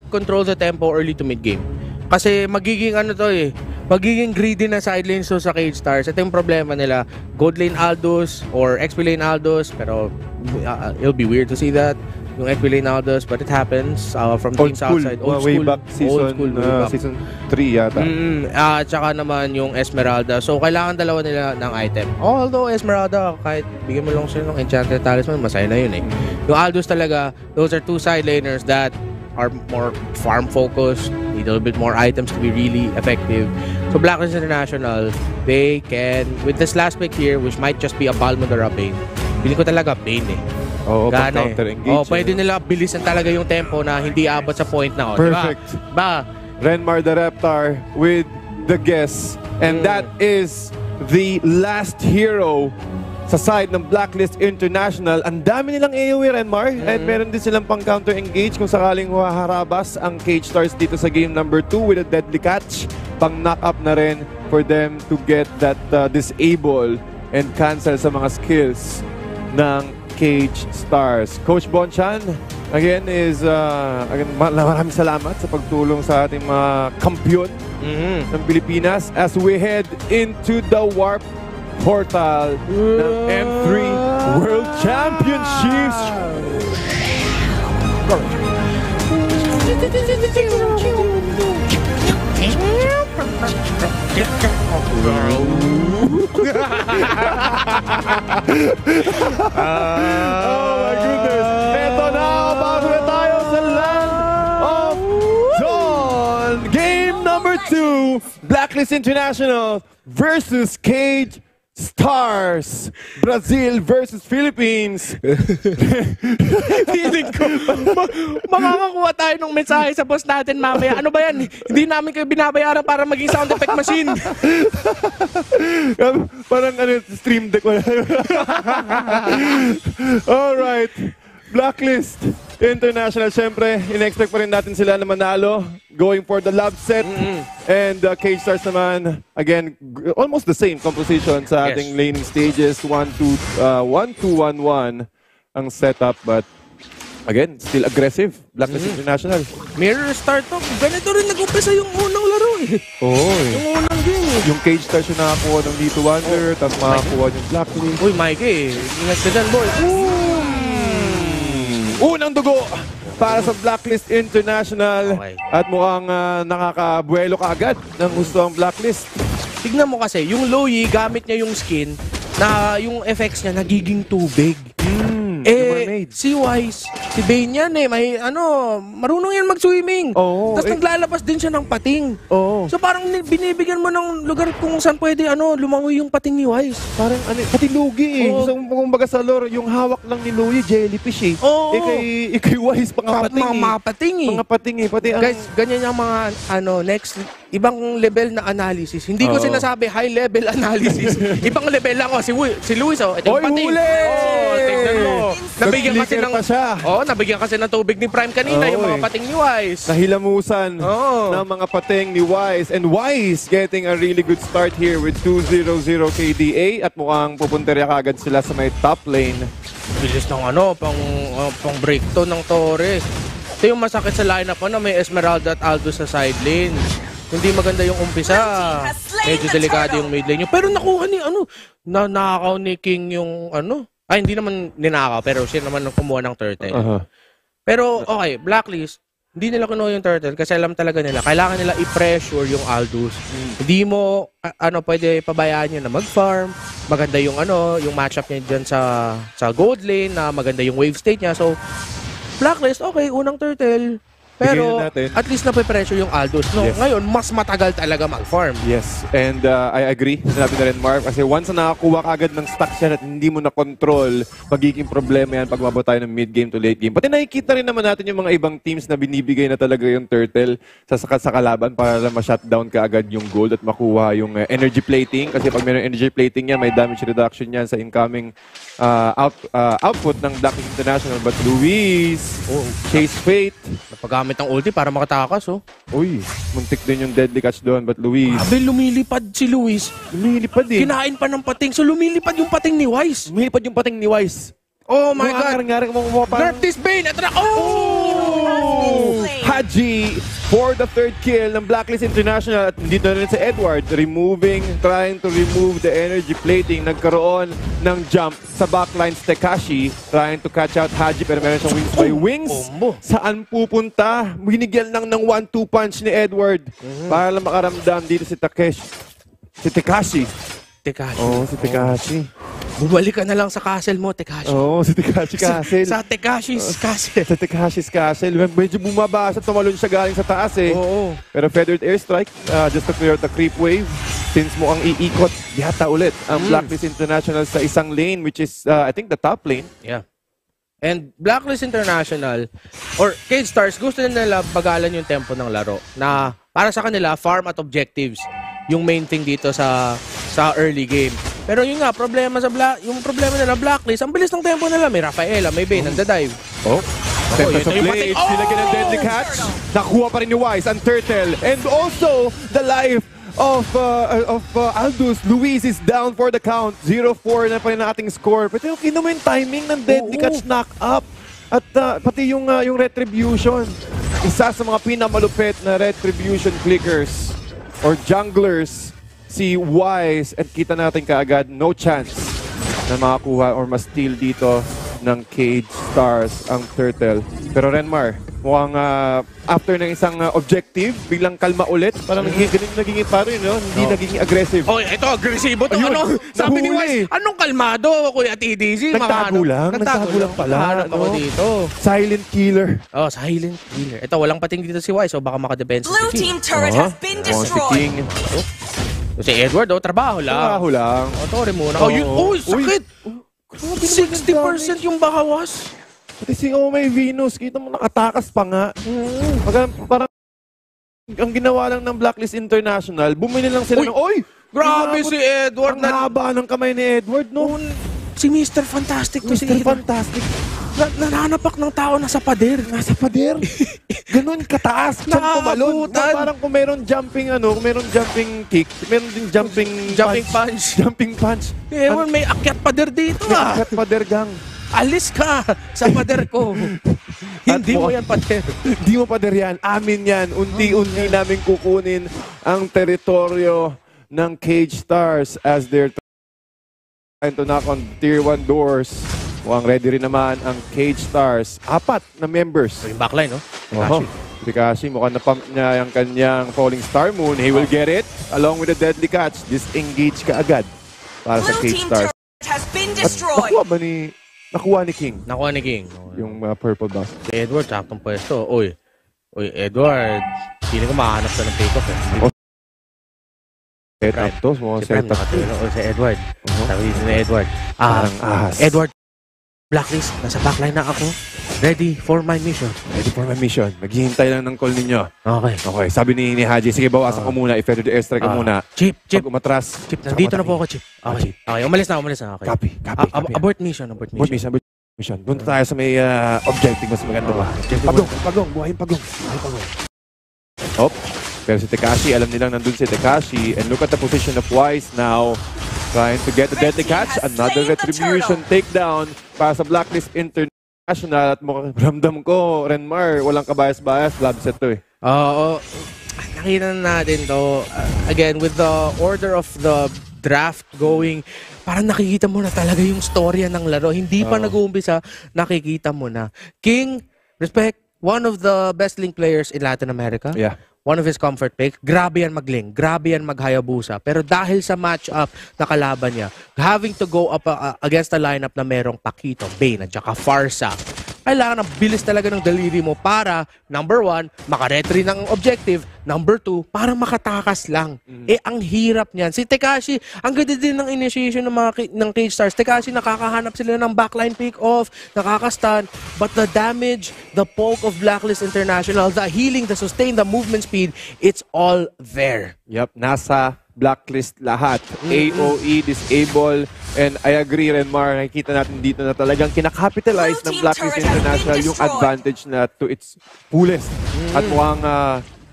control the tempo early to mid game. Kasi magiging ano to eh, magiging greedy na side lanes to sa Cage Stars. Ito yung problema nila. Gold lane Aldous or XP lane Aldous, pero it'll be weird to see that. Yung XP lane Aldous, but it happens from teams outside. Old school. Way back season 3 yata. At saka naman yung Esmeralda. So, kailangan dalawa nila ng item. Although, Esmeralda, kahit bigyan mo lang siya ng Enchanted Talisman, masaya na yun eh. Yung Aldous talaga, those are two side laners that are more farm-focused, need a little bit more items to be really effective. So, Blacklist International, they can, with this last pick here, which might just be a Balmudara Bane, feeling ko talaga Bane eh. Oo, counter-engage. Pwede nila bilisan talaga yung tempo na hindi abot sa point na. Perfect. Diba? Renmar the Reptar with the guess. And that is the last hero sa side ng Blacklist International. Ang dami nilang AoE, Renmar. And meron din silang pang counter-engage kung sakaling haharabas ang Cage Stars dito sa game number 2 with a deadly catch. Pang knock-up na rin for them to get that disable and cancel sa mga skills ng Cage Stars. Coach Bonchan, again, maraming salamat sa pagtulong sa ating mga kampyon ng Pilipinas as we head into the Warp Portal ng M3 World Championships. Oh my goodness! Eto na! Bago na tayo sa Land of Dawn! Game number 2! Blacklist International versus Cage Stars. Brazil versus Philippines. Feeling ko, makakakuha tayo ng mensahe sa boss natin mamaya. Ano ba yan? Hindi namin kayo binabayaran para maging sound effect machine. Parang stream deck. Alright. Blacklist International, syempre, in-expect pa rin natin sila na manalo. Going for the love set. And Cage Stars naman, again, almost the same composition sa ating laning stages. 1-2-1-1 ang setup, but again, still aggressive. Blacklist International. Mirror start to. Ganito rin nag-umpisa yung unang laro eh. Yung unang game eh. Yung Cage Stars yung nakakuha ng Lito Wonder, tapos makakuha yung Blacklist. Uy, Mikey, ingat ka dyan, boy. Unang dugo para sa Blacklist International. At mukhang nakakabuelo ka agad ng gusto ang Blacklist. Tignan mo kasi, yung Loyi, gamit niya yung skin na yung effects niya nagiging tubig. Si Wise, si Bane yan eh, marunong yan mag-swimming. Tapos naglalabas din siya ng pating. So parang binibigyan mo ng lugar kung saan pwede lumangoy yung pating ni Wise. Parang pati lugi eh. So, kumbaga sa lore, yung hawak lang ni Louie, jellyfish eh. Kay Wise, mga pating eh. Mga pating eh. Pati guys, ganyan yung mga next, ibang level na analysis. Hindi ko sinasabi high level analysis. Ibang level lang si Luis, ito yung pating. Tignan mo. Nabigyan kasi ng tubig ni Prime kanina, yung mga pating ni Wise. Nahilamusan ng mga pating ni Wise. And Wise getting a really good start here with 2-0-0 KDA. At mukhang pupunterya kagad sila sa may top lane. Bilis ng pang breakdown ng Torres. Ito yung masakit sa lineup na may Esmeralda at Aldo sa side lane. Hindi maganda yung umpisa. Medyo delikado yung mid lane. Pero nakuha ni nakakaw ni King yung hindi naman ninakaw, pero siya naman kumuha ng turtle. Pero okay, Blacklist, hindi nila kinuha yung turtle kasi alam talaga nila, kailangan nila i-pressure yung Aldous. Hindi mo, pwede pabayaan nyo na mag-farm. Maganda yung yung matchup niya dyan sa gold lane, na maganda yung wave state niya. So, Blacklist, okay, unang turtle. Pero at least nape-pressure yung Aldous. Ngayon, mas matagal talaga mag-farm. Yes, and I agree. Sinabi na rin, Marv, kasi once na nakakuha ka agad ng stock siya at hindi mo na-control, magiging problema yan pag mabot tayo ng mid-game to late game. Pati nakikita rin naman natin yung mga ibang teams na binibigay na talaga yung turtle sa kalaban para lang ma-shutdown ka agad yung gold at makuha yung energy plating. Kasi pag mayroong energy plating yan, may damage reduction yan sa incoming output ng Blacklist International. But Luis, Chase Fate, napagamit ang ulti para makatakas, Uy, muntik din yung deadly catch doon. But Luis, lumilipad si Luis. Lumilipad eh. Kinain pa ng pating. So lumilipad yung pating ni Wise. Lumilipad yung pating ni Wise. Oh my God! Ngari Nerf this Bane! Atra! Oh! Haji for the third kill ng Blacklist International at dito na rin si Edward trying to remove the energy plating. Nagkaroon ng jump sa backlines Tekashi trying to catch out Haji pero meron siyang wings by wings. Saan pupunta? Binigyan lang ng 1-2 punch ni Edward para lang makaramdam dito si Tekashi. Oh, si Tekashi. Bumalik ka na lang sa castle mo, Tekashi. Oo, si Tekashi Castle. Sa Tekashi's castle. Sa Tekashi's Castle. Medyo bumaba sa tumalon siya galing sa taas eh. Oo. Pero feathered airstrike, just to clear out the creep wave. Since mo ang iikot, yata ulit ang Blacklist International sa isang lane, which is, I think, the top lane. Yeah. And Blacklist International, or Cage Stars, gusto nila bagalan yung tempo ng laro. Na para sa kanila, farm at objectives yung main thing dito sa early game. Pero yun nga, yung problema nila Blacklist, ang bilis ng tempo nila. May Rafaela, may Bane, nagda-dive. Oh. Tempest of yun yung Blade, pati- sinagyan ng deadly catch. Nakuha pa rin ni Wise, ang Turtle. And also, the life of Aldous. Luis is down for the count. 0-4 na pa rin ang ating score. Pero kinuha mo yung timing ng deadly catch knock-up. At pati yung retribution. Isa sa mga pinamalupit na retribution clickers or junglers, si Wise, at kita natin kaagad, no chance na makakuha or ma-steal dito ng Cage Stars ang Turtle. Pero Renmar, mukhang after ng isang objective, biglang kalma ulit. Parang naging paro yun, no? Hindi naging aggressive. Oh, ito, agresibo to. Ayun, Ano? Sabi ni nahuli. Wise, anong kalmado, Kuya TDC? Nagtago lang pala. Nagtahanap ako no? dito. Silent killer. Oh, silent killer. Ito, walang pating dito si Wise, so baka makadepensa Blue si King. team turret has been Si destroyed. King. Si Edward, trabaho lang. Trabaho lang. O, sorry muna. Oh, yun, sakit! Grabe naman 60% yung bawas. Pati si May Venus, kita mo nakatakas pa nga. Parang ang ginawa lang ng Blacklist International, bumili lang sila Uy! ng, oy! Grabe si Edward. Ang haba ng kamay ni Edward, no? Si Mr. Fantastic to si Mr. Edward. Fantastic. Nananapak ng tao nasa pader. Nasa pader. Ganun kataas. Siyang tumalon. Nakakabutan. Parang kung meron jumping, kung meron jumping kick, meron din jumping punch. Jumping punch. Ewan, may akyat pader dito ah. Akat pader gang. Alis ka sa pader ko. Hindi mo yan pader. Hindi mo pader yan. Amin yan. Unti-unti namin kukunin ang teritoryo ng Cage Stars as they're trying to knock on Tier 1 doors. Mukhang ready rin naman ang Cage Stars. 4 na members. So yung backline, no? Tekashi, mukhang na-pump niya yung kanyang Falling Star Moon. He will get it along with the deadly catch. Disengage ka agad para sa Blue Cage team Stars. turret has been At destroyed. nakuha ni King Nakuha ni King. yung purple buff. Si Edward, saktong pwesto. Uy, Edward. Feeling ko makahanap ka ng take-off eh. Set up to. Mukhang Si Prime set up to. nakatira. O si Edward. Sabi dito ni Edward. Parang ahas. Edward, Blacklist, nasa backline na ako. Ready for my mission. Ready for my mission. Maghihintay lang ng call ninyo. Okay. Okay, sabi ni Haji, sige bawasan ko muna. I-feather the airstrike ko muna. Chip. Pag umatras. Chip, nandito na po ako, Chip. Okay. Okay, umalis na. Okay. Copy. Abort mission. Abort mission. Doon tayo sa may objective. Mas maganda ba? Pagong. Buhayin pagong. Oh, pero si Tekashi, alam nilang nandun si Tekashi. And look at the position of Wise now. Trying to get the deadly catch. Another retribution takedown para sa Blacklist International. At ramdam ko, Renmar, walang kabayas-bayas. Lab set to eh. Oo. Nakita na natin to. Again, with the order of the draft going, parang nakikita mo na talaga yung storya ng laro. Hindi pa nag-uumpisa, nakikita mo na. King, respect, one of the best link players in Latin America. Yeah. One of his comfort pick. Grabe yan mag-link. Grabe yan mag-Hayabusa. Pero dahil sa match-up na kalaban niya, having to go up against a lineup na merong Paquito, Bane, at saka Farsa, kailangan ang bilis talaga ng daliri mo para, number 1, makaretry ng objective. Number 2, para makatakas lang. Ang hirap niyan. Si Tekashi, ang ganda din ng initiation ng Cage Stars. Tekashi, nakakahanap sila ng backline pick-off, nakakastan. But the damage, the poke of Blacklist International, the healing, the sustain, the movement speed, it's all there. Yep, nasa Blacklist lahat. AOE, disable, and I agree, Renmar, nakikita natin dito na talagang kinakapitalize ng Blacklist International yung advantage na to its fullest. At mukhang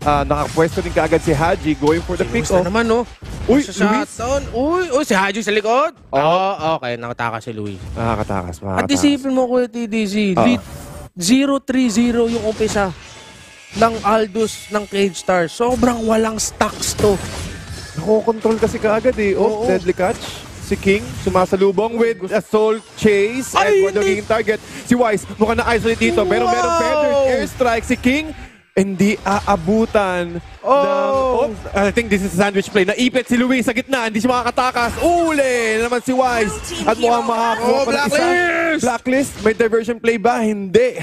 Nakapwesto din kaagad si Haji going for the Luis pick-off. na naman, no? Uy, Sa shutdown. Uy, si Haji sa likod. Okay. Nakatakas si Luis. Nakakatakas. At isipin mo, Kuya TDZ, lead 0-3-0 yung umpisa ng Aldous ng Cage Stars. Sobrang walang stocks to. Nakokontrol kasi kaagad eh. Oo. Deadly catch. Si King sumasalubong with a soul chase. Ay, Edward hindi. naging target. Si Wise mukhang na-isolate dito. Pero merong Wow. feathered airstrike. Si King hindi aabutan ng... I think this is a sandwich play. Naipit si Luis sa gitna. Hindi siya makakatakas. Uli na naman si Wise. At mukhang makakuha pa ng isa. Blacklist! Blacklist. May diversion play ba? Hindi.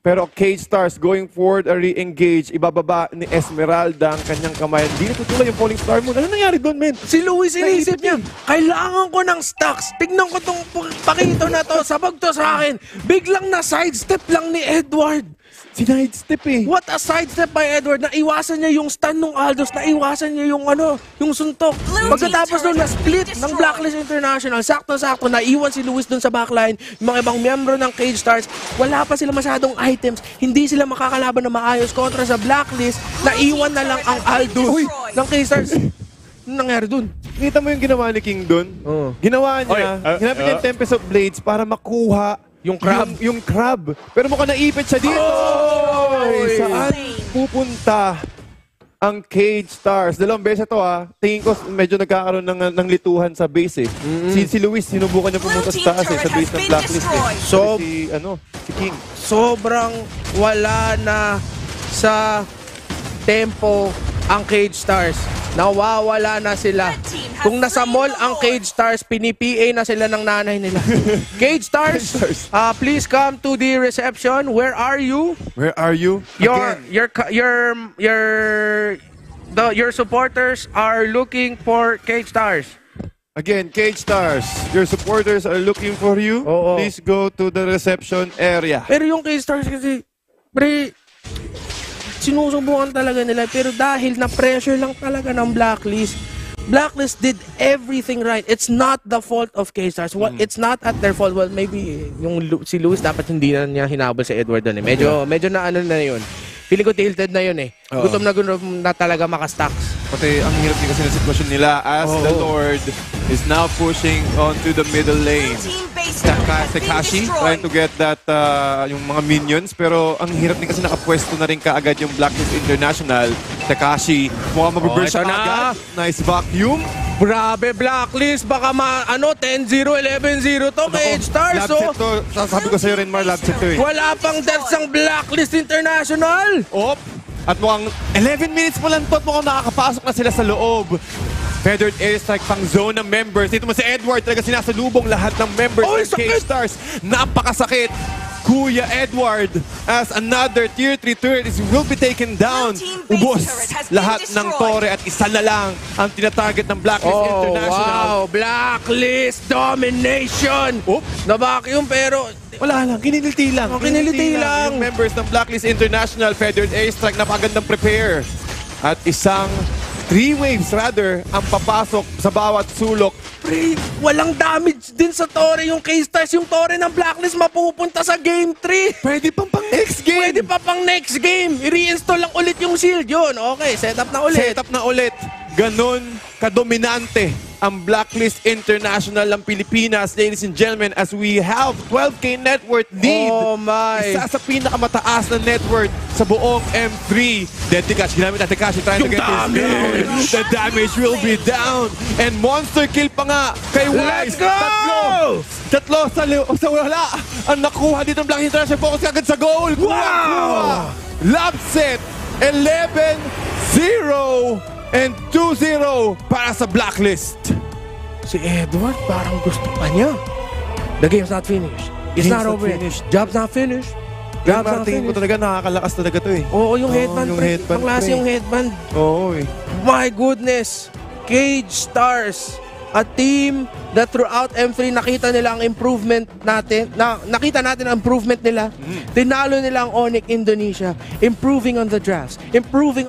Pero Cage Stars going forward a re-engage. Ibababa ni Esmeralda ang kanyang kamay. Hindi natutuloy yung falling star moon. Ano nangyari doon, men? Si Luis inisip niya, kailangan ko ng stocks. Tignan ko tong pakito na to, sabag to sa akin. Biglang na sidestep lang ni Edward. Sinide-step eh. What a sidestep by Edward. Naiwasan niya yung stun ng Aldous. Naiwasan niya yung yung suntok. Pagkatapos nung na-split ng Blacklist International, sakto-sakto, naiwan si Luis dun sa backline. Yung mga ibang miyembro ng Cage Stars, wala pa sila masyadong items. Hindi sila makakalaban na maayos kontra sa Blacklist. Naiwan na lang ang Aldous ng Cage Stars. Anong nangyari dun? Kita mo yung ginawa ni King doon? Oo. Ginawa niya, ginamit niya yung Tempest of Blades para makuha Yung crab. Yung crab. Pero mukhang naipit siya dito. Oy! Saan pupunta ang Cage Stars? Dalawang beses ito Tingin ko medyo nagkakaroon ng lituhan sa base eh. Si Luis, sinubukan niya pumunta sa taas sa base ng Blacklist eh. So, si King. sobrang wala na sa tempo ang Cage Stars. Nawawala na sila. Kung nasa mall ang Cage Stars, pini-PA na sila ng nanay nila. Cage Stars, please come to the reception. Where are you? Where are you? Again. Your supporters are looking for Cage Stars. Again, Cage Stars, your supporters are looking for you. Oo. Please go to the reception area. Pero yung Cage Stars kasi, pre, sinusubukan talaga nila. Pero dahil na-pressure lang talaga ng Blacklist, Blacklist did everything right. It's not the fault of K-Stars. It's not at their fault. Well, maybe si Luis dapat hindi na niya hinabol si Edward doon eh. Medyo na ano na yun. Feeling ko tilted na yun eh. Gutom na talaga makastocks. Pati ang hirap din kasi ng sitwasyon nila as the Lord is now pushing onto the middle lane. Tekashi trying to get that yung mga minions, pero ang hirap din kasi nakapwesto na rin kaagad yung Blacklist International. Tekashi mukhang mababurst ito na. agad. Nice vacuum. Grabe, Blacklist. Baka 10-0, 11-0 to kay Stars. Lab set to. Sabi ko sa'yo rin, Mar, lab set to eh. Wala pang deaths ang Blacklist International. Op! At mukhang 11 minutes pa lang to at mukhang nakakapasok na sila sa loob. Feathered airstrike pang zone ng members. Dito mo si Edward talaga sinasalubong lahat ng members Oy, ng K-Stars. Napakasakit. Kuya Edward as another tier 3 turret will be taken down. Ubos lahat ng tore at isa na lang ang tinatarget ng Blacklist International. Wow, Blacklist domination. Na-vacuum pero Wala lang, kiniliti lang. Kiniliti lang. Yung members ng Blacklist International, Feathered Airstrike, napakagandang prepare. At isang 3 waves rather ang papasok sa bawat sulok. pre, walang damage din sa Tore yung K-Stars. Yung Tore ng Blacklist mapupunta sa Game 3. Pwede pang next game. Pwede pa pang next game. I-reinstall lang ulit yung shield yun. Okay, setup na ulit. Setup na ulit. Ganon kadominante ang Blacklist International ng Pilipinas, ladies and gentlemen, as we have 12K net worth lead. Oh my. Isa sa pinakamataas na net worth sa buong M3. Dead Tekashi, ginamit natin Tekashi trying to get this down. The damage will be down. And monster kill pa nga kay Wise. Let's go! Tatlo sa wala. Ang nakuha dito ng Blacklist International. Focus agad sa goal. Wow! Lab set 11-0 and 2-0 para sa Blacklist. Si Edward parang gusto pa niya. The game's not finished. It's Game's not not over yet. finished. Job's not finished. Kaya Job's not tingin ko finished. talaga nakakalakas talaga to eh. Oo, yung headband, yung pre. headband, Pangklase pre. yung headband. Oo eh. My goodness! Cage Stars, a team that throughout M3 nakita nila ang improvement natin, nakita natin ang improvement nila. Tinalo nila ang Onyx Indonesia, improving on the drafts, improving